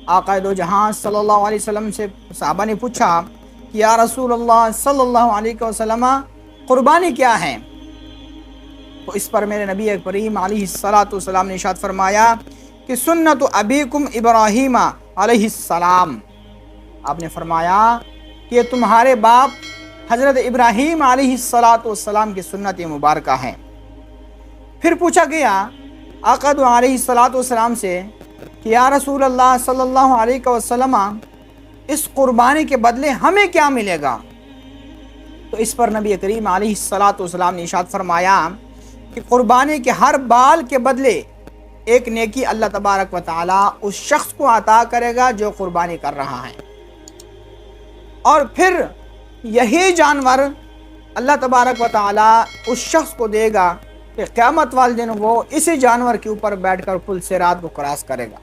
आक़ा दो जहां सल्लल्लाहु अलैहि वसल्लम से सहाबा ने पूछा कि या रसूल अल्लाह सल्लल्लाहु अलैहि वसल्लम, कुर्बानी क्या है? तो इस पर मेरे नबी करीम अलैहिस्सलातु वस्सलाम ने इरशाद फरमाया कि सुन्नत अबीकुम इब्राहीम अलैहिस्सलाम। आपने फरमाया कि ये तुम्हारे बाप हज़रत इब्राहीम अलैहिस्सलातु वस्सलाम की सुन्नत मुबारक है। फिर पूछा गया आक़ा दो अलैहिस्सलातु वस्सलाम से कि या रसूल अल्लाह सल्लल्लाहु अलैहि वसल्लम, इस कुर्बानी के बदले हमें क्या मिलेगा? तो इस पर नबी करीम अलैहिस्सलातु वस्सलाम ने इरशाद फरमाया कि कुर्बानी के हर बाल के बदले एक नेकी अल्लाह तबारक व तआला उस शख्स को अता करेगा जो कुर्बानी कर रहा है, और फिर यही जानवर अल्लाह तबारक व तआला उस शख्स को देगा कि क़यामत वाले दिन वो इसी जानवर के ऊपर बैठकर पुल सिरात को क्रॉस करेगा।